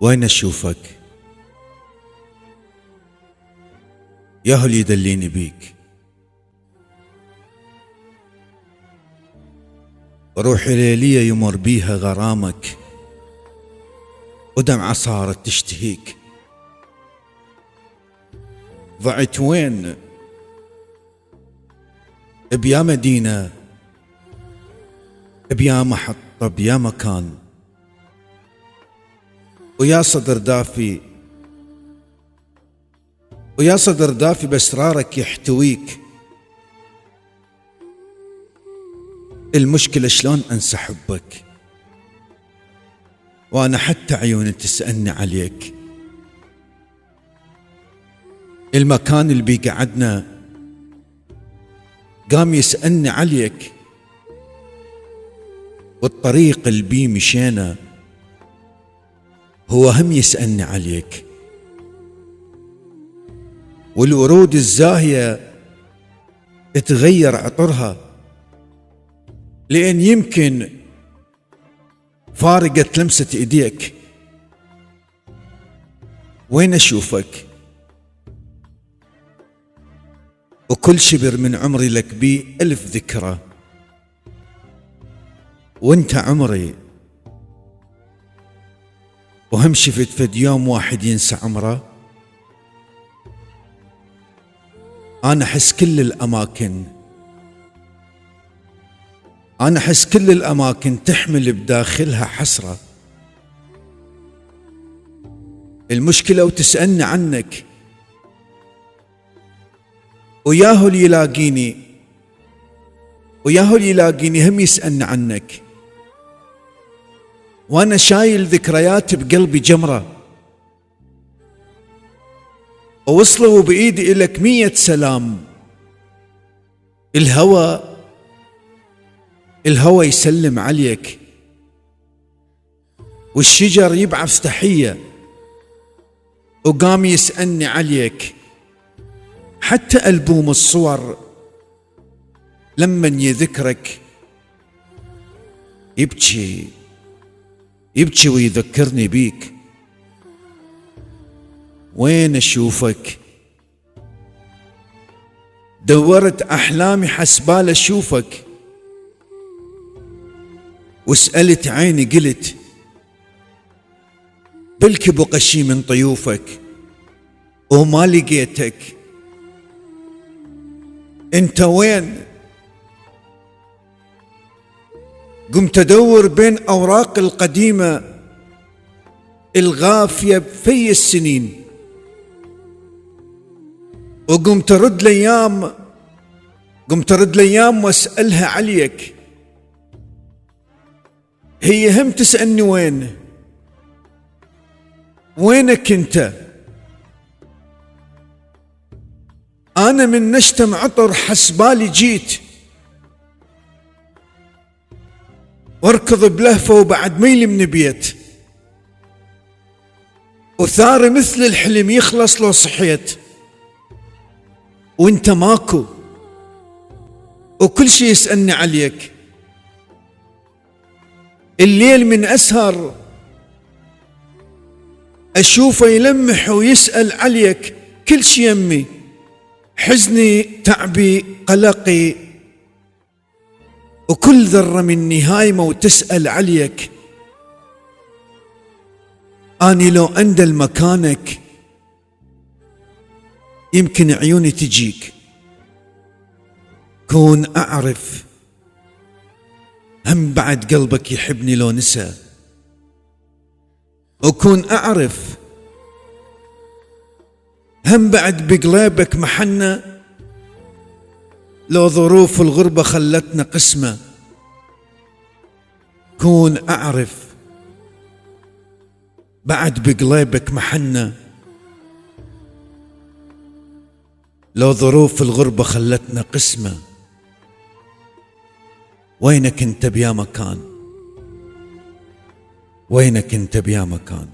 وين أشوفك ياهو اللي يدليني بيك. روحي ليلية يمر بيها غرامك، ودمعة صارت تشتهيك. ضعت وين بيا مدينة، بيا محطة، بيا مكان، ويا صدر دافي، ويا صدر دافي بأسرارك يحتويك. المشكلة شلون أنسى حبك وأنا حتى عيوني تسألني عليك. المكان اللي بيقعدنا قام يسألني عليك، والطريق اللي بيه مشينا هو هم يسألني عليك. والورود الزاهية تغير عطرها، لأن يمكن فارقت لمسة إيديك. وين أشوفك وكل شبر من عمري لك بيه 1000 ذكرى، وانت عمري وهم شفت فد يوم واحد ينسى عمره. أنا أحس كل الأماكن، أنا أحس كل الأماكن تحمل بداخلها حسرة. المشكلة وتسألني عنك، وياهو اللي يلاقيني، وياهو اللي يلاقيني هم يسألني عنك. وأنا شايل ذكريات بقلبي جمرة، ووصلوا بإيدي إلك 100 سلام. الهوى يسلم عليك، والشجر يبعث تحية وقام يسألني عليك. حتى ألبوم الصور لمن يذكرك يبكي ويذكرني بيك. وين أشوفك؟ دورت أحلامي حسبال أشوفك، وسألت عيني قلت بلكي بقشي من طيوفك، وما لقيتك. انت وين؟ قمت أدور بين أوراق القديمة الغافية بفي السنين، وقمت أرد الأيام وأسألها عليك. هي هم تسألني وينك انت؟ أنا من نشتم عطر حسبالي جيت، واركض بلهفة وبعد ميلي من بيت، وثار مثل الحلم يخلص لو صحيت، وانت ماكو، وكل شي يسألني عليك. الليل من أسهر أشوفه يلمح ويسأل عليك. كل شي يمي، حزني، تعبي، قلقي، وكل ذرة مني هايمة وتسأل عليك. أني لو أندل مكانك يمكن عيوني تجيك. كون أعرف هم بعد قلبك يحبني لو نسى، وكون أعرف هم بعد بقلبك محنة لو ظروف الغربة خلتنا قسمة. كون أعرف بعد بقلبك محنة لو ظروف الغربة خلتنا قسمة. وينك انت بيا مكان؟ وينك انت بيا مكان؟